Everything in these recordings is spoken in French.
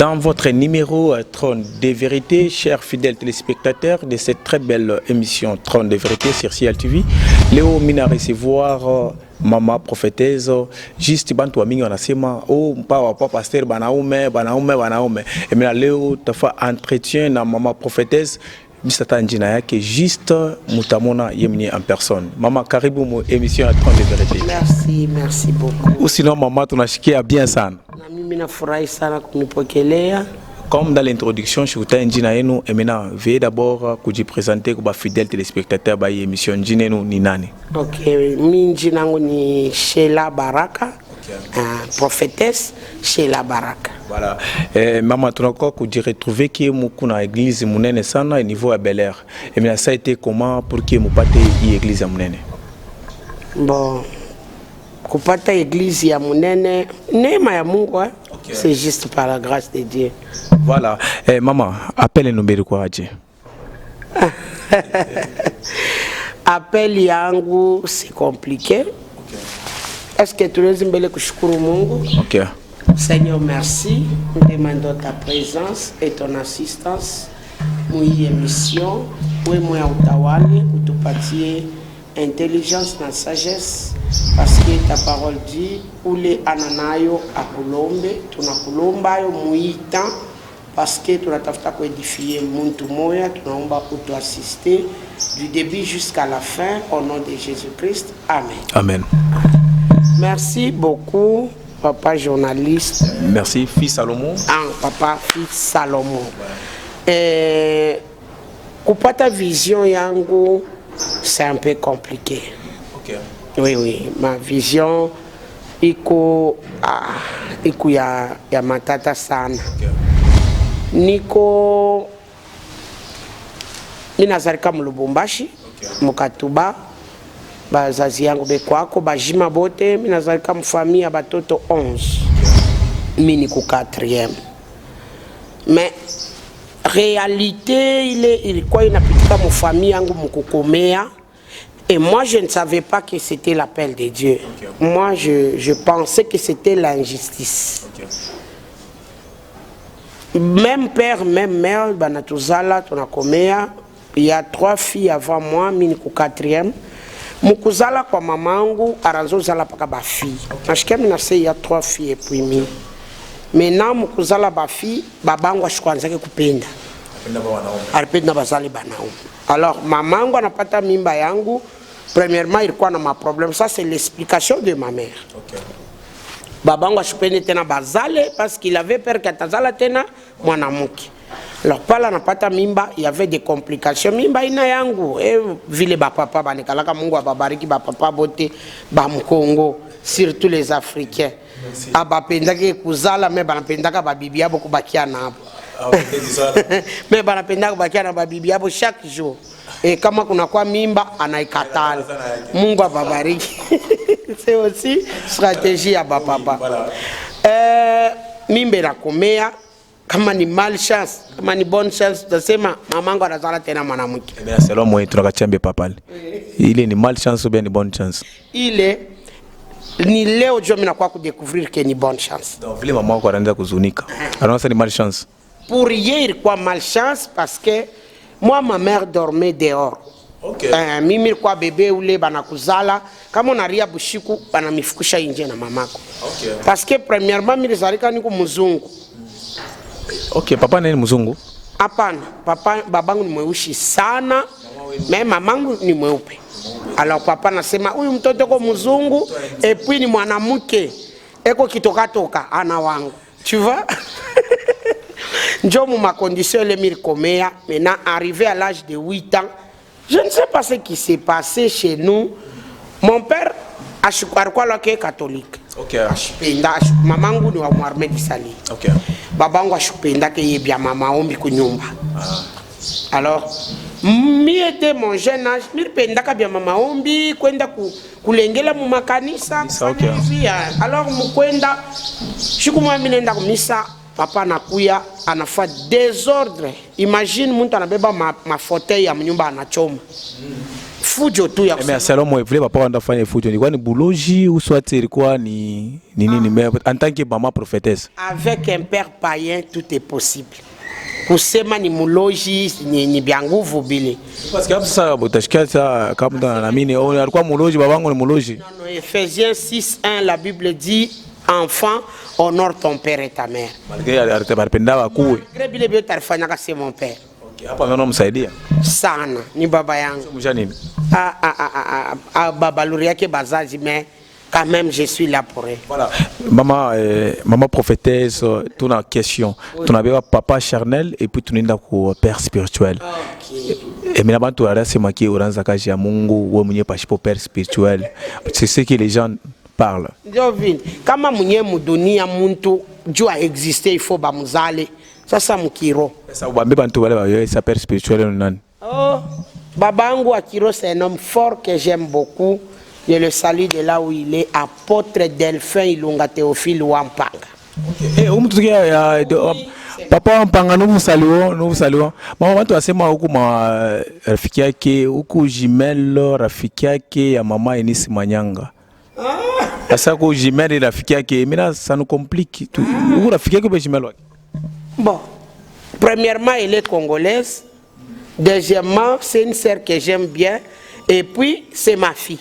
Dans votre numéro Trône des Vérités, chers fidèles téléspectateurs de cette très belle émission Trône des Vérités sur CIL TV, Léo Mina recevoir Mama prophétesse, juste bantu wa mingi wanasema oh papa pasteur banaume. Et mais Léo tafa entretien na Mama prophétesse Mr. Njina yake juste mutamona yemini en personne. Mama karibu mu émission Trône des Vérités. Merci beaucoup. Ou sinon mama tunashikia bien sana. Na mimi nafurahi sana kunipokelea. Comme dans l'introduction, je vous ai dit veuillez d'abord présenter aux fidèles téléspectateurs de l'émission Njina ni nani. Ok, mi njina ni Sheila Baraka, prophétesse Sheila Baraka. Voilà. Maman, tu as retrouvé que mukuna église munene sana au niveau à Bel Air. Et mais ça a été comment pour que mupate l'église à munene? Bon, kupata église ya munene, neema ya Mungu, okay. C'est juste par la grâce de Dieu. Voilà. Maman, appelle le numéro quoi Dieu? Appel yangu c'est compliqué. Okay. Est-ce que tu les mbele kushukuru Mungu? OK. Seigneur, merci. Nous demandons ta présence et ton assistance. Nous y émission. Oui, moi utawale, utupatie intelligence na sagesse. Parce que ta parole dit, ule ananayo akulombe, tunakulomba yo muita. Parce que tunatafuta kuedifier muntu moya, tunaomba utuassister du début jusqu'à la fin au nom de Jésus-Christ. Amen. Amen. Merci beaucoup, papa journaliste. Merci, fils Salomon. Ah, papa, fils Salomon. Kupata vision yangu, c'est un peu compliqué. OK. Oui, ma vision iko ya matata sana. Okay. Niko ninazalika mu Lubumbashi, okay. Mukatuba bazazi yangu bekwako bajima bote, minazalika mu famille ya batoto 11. Okay. Mimi niko 4e. Mais réalité ilikuwa inapitika mu famille yangu mukukomea. Et moi, je ne savais pas que c'était l'appel de Dieu. Okay. Moi, je pensais que c'était l'injustice. Okay. Même père, même mère, banatuzala, tunakomea. Il y a 3 filles avant moi, mini ku 4e. Mukuzala kwa mamangu, aranzo zala paka ba fille. Parce que il y a 3 filles et puis mi. Maintenant, mukuzala ba fille, babangu ashikwanzake kupenda. Alipenda bazali banaume. Alors, mamangu anapata mimba yangu. Premièrement, il y a un problème. Ça, c'est l'explication de ma mère. Okay. Babangu ashipende tena bazale parce qu'il avait peur katazala tena mwanamuke. Alors, pala napata mimba, il y avait des complications. Mimba ina yangu. Vile ba papa banikalaka Mungu ababariki ba papa bote ba Mkongo, surtout les Africains. Abapendake kuzala mais banapendaka ba bibi yabo kubakia nabo. Mais banapendaka kubakia na ba bibi yabo chaque jour. Et kama kuna kwa mimba anaikatala. Mungu ababariki. C'est aussi stratégie ya papa. Mimba inakomea kama ni malchance, kama ni bonne chance tutasema mamangu anazala tena mwanamke. Mais selon moi tunakachambia papa. Ile ni malchance ou bien ni bonne chance? Ile ni leo jo mimi nakuwa kudécouvrir que ni bonne chance. Donc vile maman kwa anaanza kuzunika. Alors ça ni malchance. Pour hier il quoi malchance parce que moi, ma mère dormait dehors. Okay. Mimi kwa bébé ule banakuzala kama unaria bushiku banamifukusha nje na mamako. Okay. Parce que premièrement mimi nilizalika niko mzungu. Okay, papa ni mzungu? Hapana, babangu ni mweusi sana, mais mamangu ni mweupe. Alors papa nasema huyu mtoto ko mzungu et puis ni mwanamke. Eko kitoka ana wangu. Tu vois? Njomu ma condition les mille comea, maintenant arrivé à l'âge de 8 ans, je ne sais pas ce qui s'est passé chez nous. Mon père a été catholique. OK. Mamangu ni wa Muarme Disali. OK. Babangu ashupenda ke yebia mama ombi kunyumba. Alors, mi était mon jeune âge, mi penda ka bia mama ombi kwenda kulengela mu makanisa. Okay. Alors mukwenda shikumwa minenda kumisa. Papa nakuya anafa désordre. Imagine muntu anabeba ma fauteuil ya mnyumba anachoma. fujo tu ya Mais selon moi, vous papa on faire fujo ni quoi ni boulogi ou soit c'est quoi ni mais en tant que maman prophétesse. Avec un père païen, tout est possible. Kusema ni muloji ni bianguvu bile. Parce que ça botashika ça comme dans la mine on alikuwa muloji babangu ni muloji. Non, Ephésiens 6:1 la Bible dit enfant honore ton père et ta mère. Malgré arrêter barpenda bakuwe. Malgré bile bio tarifanyaka c'est mon père. OK, hapa mimi namsaidia. Sana ni baba yangu. Mja nini? Baba luri yake bazazi mais quand même je suis là pour elle. Voilà. Maman prophétesse, tu as une question. Tu as papa charnel et puis tu as un père spirituel. OK. Et maintenant tu as c'est marqué oranza kaji ya Mungu ou mwenye pashipo père spirituel. C'est ce que les gens parlent. Jovin, kama mwenye mudunia muntu jua exister il faut bamuzale. Sasa mukiro. Ça ubambe bantu wale ba sa père spirituel nani? Oh, babangu Akiro c'est un homme fort que j'aime beaucoup. Je le salue de là où il est, apôtre Delphin Ilunga Théophile Wampanga. Eh, papa Wampanga nous saluons. Maman watu wasema huku rafiki yake huku jimelo rafiki yake ya mama Enisi Manyanga. Sasa kwa jimelo rafiki yake mimi ça nous complique tout. Huku rafiki yake jimelo. Bon, premièrement, elle est congolaise. Deuxièmement, c'est une sœur que j'aime bien. Et puis, c'est ma fille.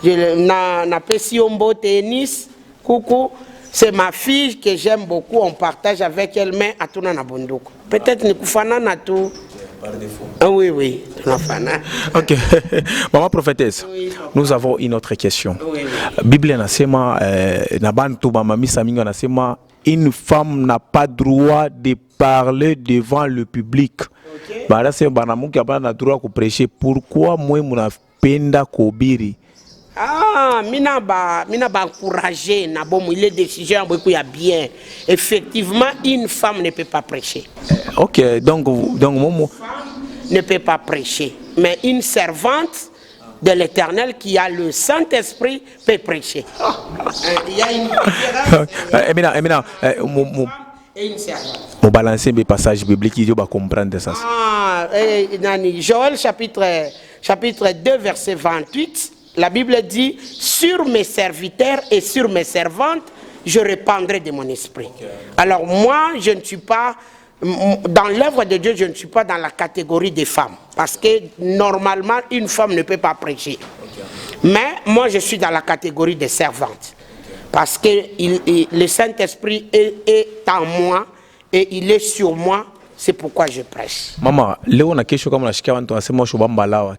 Na Pesiombo Tennis, coucou, c'est ma fille que j'aime beaucoup. On partage avec elle, mais à tout na bondoko. Peut-être ni kufana na tout. Par défaut. Oui, tunafana. OK. Maman prophétesse, oui. Nous avons une autre question. Oui. Bible nasema na bantu ba mami saminga nasema une femme n'a pas droit de parler devant le public. Okay. Bah là c'est banamuki hapana droit de prêcher. Pourquoi moi munapenda kuhubiri? Mina ba encourager na bon il est décision beaucoup ya bien. Effectivement, une femme ne peut pas prêcher. OK, donc Momo ne peut pas prêcher, mais une servante de l'Éternel qui a le Saint-Esprit peut prêcher. Il y a une différence. Emina, et une servante. Mon balancer mes passages bibliques, il va comprendre ça. Joël chapitre 2 verset 28, la Bible dit sur mes serviteurs et sur mes servantes, je répandrai de mon esprit. Okay. Alors moi, je ne suis pas dans l'œuvre de Dieu, je ne suis pas dans la catégorie des femmes. Parce que normalement, une femme ne peut pas prêcher. Okay. Mais moi, je suis dans la catégorie des servantes. Okay. Parce que le Saint-Esprit est en moi et il est sur moi. C'est pourquoi je prêche. Maman,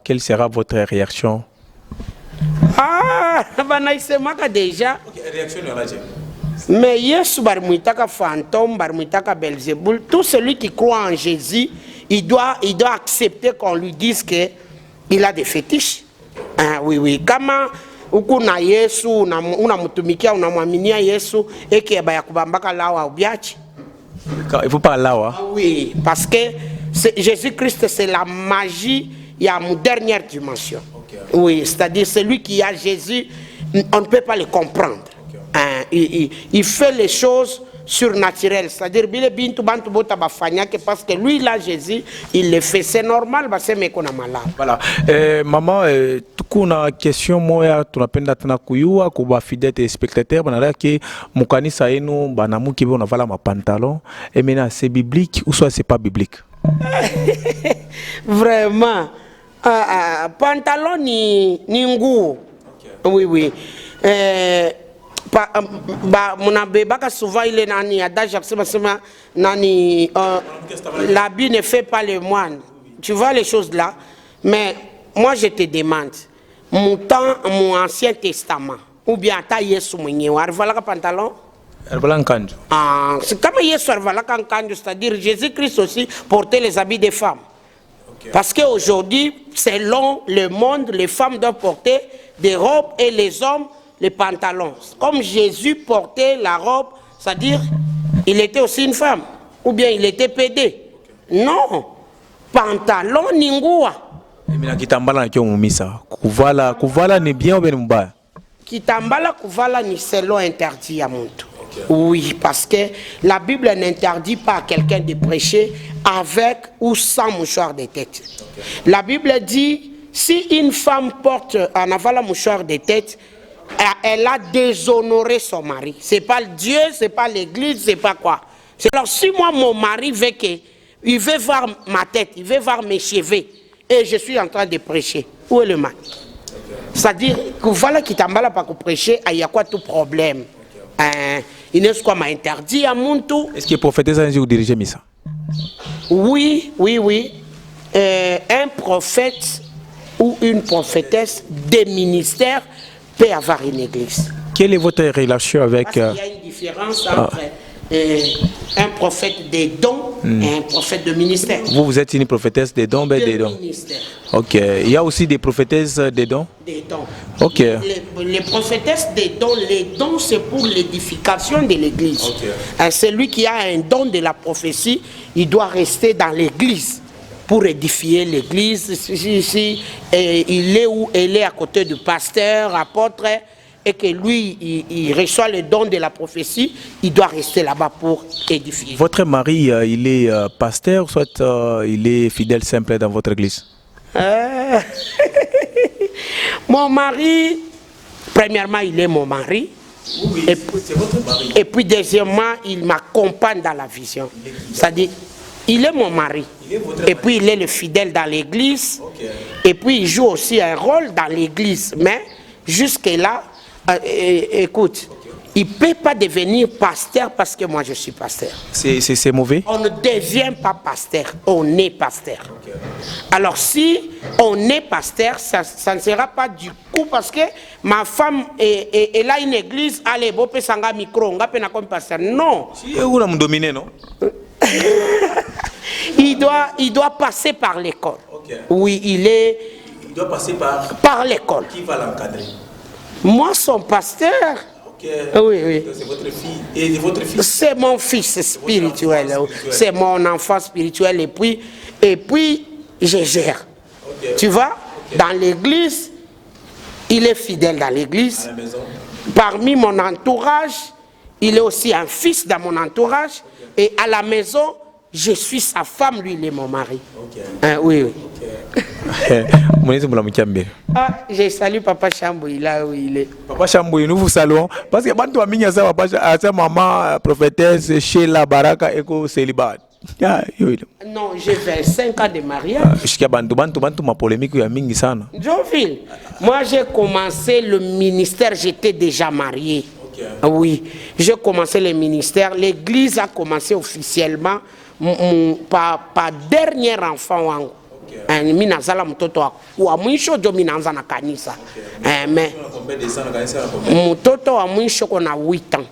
quelle sera votre réaction? Déjà. Réaction mais Yesu barmuitaka fantôme, barmuitaka Belzéboul, tout celui qui croit en Jésus, il doit accepter qu'on lui dise que il a des fétiches. Oui. Kama ukuna Yesu, unamutumikia, unamwaminia Yesu, eke baya kubambaka lawa ubiachi. Il faut pas lawa. Oui, parce que Jésus-Christ c'est la magie, il y a une dernière dimension. Okay. Oui, c'est-à-dire celui qui a Jésus, on ne peut pas le comprendre. Il fait les choses surnaturelles, c'est-à-dire parce que lui là Jésus il le fait, c'est normal parce que qu'on a malade. Voilà. Maman, tukuna question moya tunapenda tena kuyua kuba fidèles téléspectateurs banala ke mukanisa yenu banamuki be unavala ma pantalon et maintenant c'est biblique ou soit c'est pas biblique? Vraiment pantalon ni nguo. Okay. Oui. Munabebaka souvent il est nani adage nani l'habit ne fait pas le moine. Tu vois les choses là, mais moi je te demande mon ancien testament ou bien ta Yesu mwenyewe arvalaka pantalon c'est comme Yesu arvalaka kanjo, c'est-à-dire Jésus-Christ aussi portait les habits des femmes. Okay. Parce qu'aujourd'hui selon le monde les femmes doivent porter des robes et les hommes les pantalons. Comme Jésus portait la robe, c'est-à-dire il était aussi une femme. Ou bien il était pédé. Okay. Non. Pantalon ningua. Kitambala ni bien ou bien mbaya? Kitambala kuvala ni selon interdit à muntu. Okay. Oui, parce que la Bible n'interdit pas à quelqu'un de prêcher avec ou sans mouchoir de tête. Okay. La Bible dit si une femme porte en avant la mouchoir de tête, elle a déshonoré son mari. C'est pas Dieu, c'est pas l'église, c'est pas quoi. Alors si moi mon mari veut que, il veut voir ma tête, il veut voir mes cheveux, et je suis en train de prêcher, où est le mal? C'est-à-dire que voilà qui t'emballa pas pour prêcher, il y a quoi tout problème? Il n'est quoi m'a interdit à mon tour. Est-ce que prophétesse a vous dirigez Missa? Oui. Un prophète ou une prophétesse des ministères peut avoir une église. Quelle est votre relation avec... Parce qu'il y a une différence entre un prophète des dons et un prophète de ministère. Vous êtes une prophétesse des dons, des dons. Ok. Il y a aussi des prophétesses des dons? Des dons. Ok. Les prophétesses des dons, les dons c'est pour l'édification de l'église. Okay. Celui qui a un don de la prophétie, il doit rester dans l'église pour édifier l'église. Si il est où elle est à côté du pasteur, apôtre, et que lui, il reçoit le don de la prophétie, il doit rester là-bas pour édifier. Votre mari, il est pasteur, soit il est fidèle simple dans votre église? Mon mari, premièrement, il est mon mari. Oui, c'est votre mari. Et puis, deuxièmement, il m'accompagne dans la vision. C'est-à-dire, il est mon mari. Et puis, il est le fidèle dans l'église. Okay. Et puis, il joue aussi un rôle dans l'église. Mais, jusque-là, écoute, il ne peut pas devenir pasteur parce que moi je suis pasteur. C'est mauvais? On ne devient pas pasteur, on est pasteur. Okay. Alors si on est pasteur, ça ne sera pas du coup parce que ma femme elle a une église, allez, bon, peut s'engager micro, on va comme pasteur. Non. Si vous me dominez, non? il doit passer par l'école. Okay. Oui, il doit passer par l'école. Qui va l'encadrer? Moi, son pasteur. Okay. Oui. C'est votre fille et votre fils? C'est mon fils spirituel. C'est mon enfant spirituel. Et puis je gère. Okay. Tu vois, dans l'église, il est fidèle dans l'église. À la maison. Parmi mon entourage, il est aussi un fils dans mon entourage. Okay. Et à la maison, je suis sa femme, lui, il est mon mari. Okay. Oui. Okay. Je salue Papa Chambouy, là où il est. Papa Chambouy, nous vous saluons. Parce que quand tu as papa, sa maman prophétesse chez la Baraka et célibat. Non, j'ai 25 ans de mariage. Johnville, moi j'ai commencé le ministère, j'étais déjà marié. Okay. Oui, j'ai commencé le ministère. L'église a commencé officiellement par dernier enfant. Minazala mtoto wa mwisho jo minanza na kanisa. Mais mtoto wa mwisho kona 8 ans.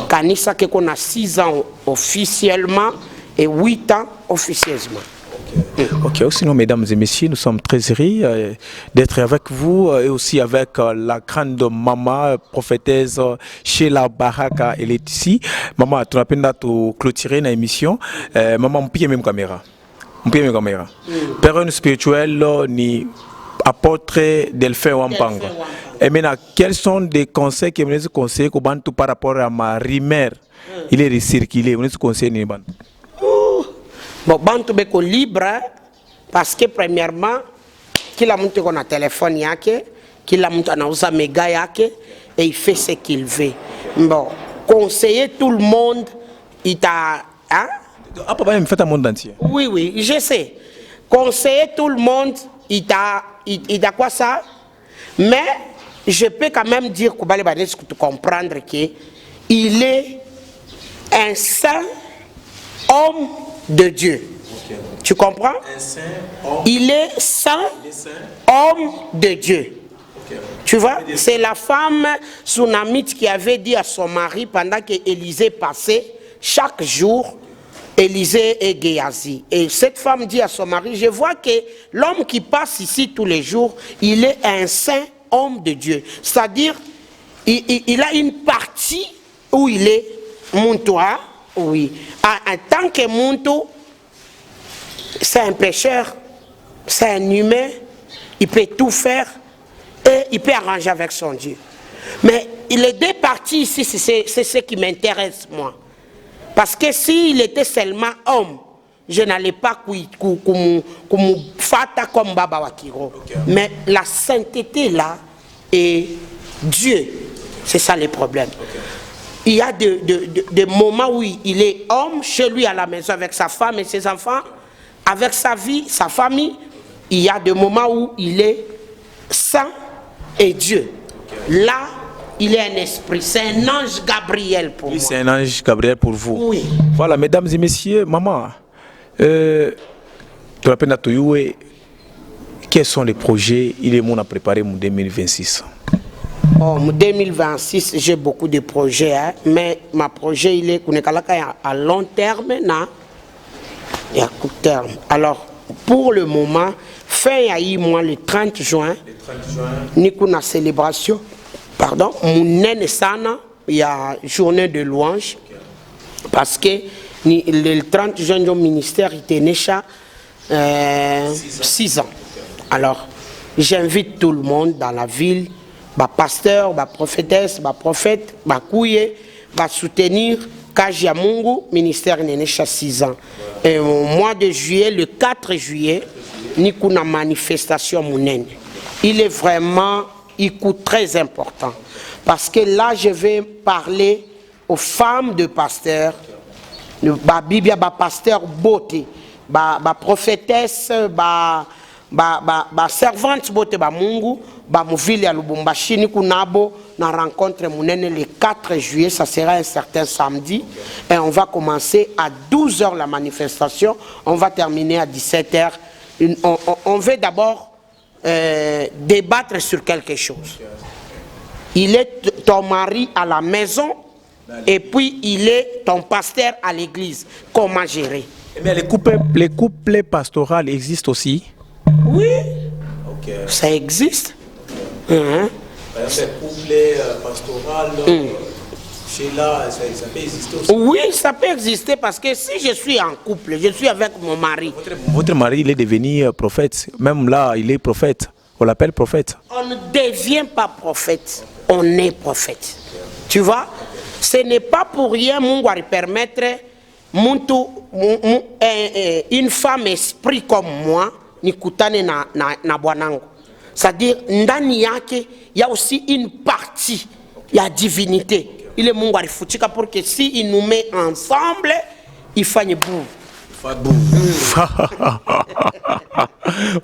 Kanisa ke kona 6 ans officiellement et 8 ans officieusement. Ok, sinon mesdames et messieurs, nous sommes très heureux d'être avec vous et aussi avec la grande maman prophétesse Sheila Baraka, elle est ici. Maman, tu as peine de clôturer l'émission. Maman, on peut même caméra. Père spirituel ni apôtre Delphin Wampanga. Et maintenant, quels sont des conseils que vous conseillez par rapport à ma rumeur? Il est recirculé, vous conseillez ni ban? Bon, bantu beko libre parce que premièrement, kila mtu kona téléphone yake, kila mtu anauza méga yake et il fait ce qu'il veut. Bon, conseiller tout le monde, il t'a hein? Ah, papa, il fait un monde entier. Oui, je sais. Conseiller tout le monde, il a quoi ça? Mais je peux quand même dire que comprendre qu'il est un saint homme de Dieu. Okay. Tu comprends? Un saint homme. Il est saint homme de Dieu. Okay. Tu vois? C'est la femme Sunamite qui avait dit à son mari pendant que Élisée passait chaque jour. Élisée et Géasi. Et cette femme dit à son mari, je vois que l'homme qui passe ici tous les jours, il est un saint homme de Dieu. C'est-à-dire, il a une partie où il est Muntu, hein? Oui. En tant que Muntu, c'est un pécheur, c'est un humain, il peut tout faire et il peut arranger avec son Dieu. Mais les deux parties ici, c'est ce qui m'intéresse, moi. Parce que s'il était seulement homme, je n'allais pas fata comme Baba Wakiro. Mais la sainteté là est Dieu. C'est ça le problème. Il y a des moments où il est homme, chez lui à la maison avec sa femme et ses enfants, avec sa vie, sa famille. Il y a des moments où il est saint et Dieu. Là, il est un esprit. C'est un ange Gabriel pour moi. C'est un ange Gabriel pour vous. Oui. Voilà, mesdames et messieurs, maman, quels sont les projets il est mon à préparer pour 2026? En 2026, j'ai beaucoup de projets, hein, mais ma projet, il est à long terme et à court terme. Alors, pour le moment, fin mois le 30 juin, nous avons une célébration, pardon, mon sana, il y a journée de louange, parce que le 30 juin, le ministère était né 6 ans. Alors, j'invite tout le monde dans la ville, bah pasteur, bah prophétesse, bah prophète, bah kouye, bah soutenir Kaji Mungu, ministère Nénécha 6 ans. Et au mois de juillet, le 4 juillet, nous avons une manifestation mounène. Il est vraiment, il coûte très important. Parce que là, je vais parler aux femmes de pasteurs, bah Bibia, bah pasteur beauté, bah prophétesse, bah servante bote ba Mungu ba muvili ya Lubumbashi ni kunabo na rencontre munene le 4 juillet, ça sera un certain samedi et on va commencer à 12h la manifestation, on va terminer à 17h. On veut d'abord débattre sur quelque chose. Il est ton mari à la maison et puis il est ton pasteur à l'église. Comment gérer? Mais les couples pastoraux existent aussi. Oui, ça existe. Les couples pastoraux, ça peut exister aussi. Oui, ça peut exister parce que si je suis en couple, je suis avec mon mari. Votre mari, il est devenu prophète. Même là, il est prophète. On l'appelle prophète. On ne devient pas prophète, on est prophète. Tu vois, ce n'est pas pour rien Mungu va permettre une femme esprit comme moi nikutane na bwanangu. C'est-à-dire ndani yake il y a aussi une partie, il y a divinité. Il est Mungu alifutika pour que si il nous met ensemble, il fasse boum.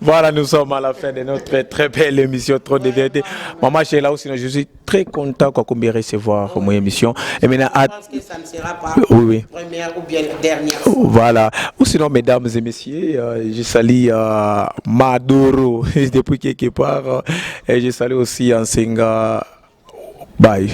Voilà, nous sommes à la fin de notre très belle émission Trône de Vérité. Maman, je suis là aussi, je suis très content qu'on puisse recevoir mon émission. Et maintenant, je pense que ça ne sera pas oui. première ou bien dernière. Voilà. Ou sinon, mesdames et messieurs, je salue Maduro depuis quelque part. Et je salue aussi Ansenga. Bye.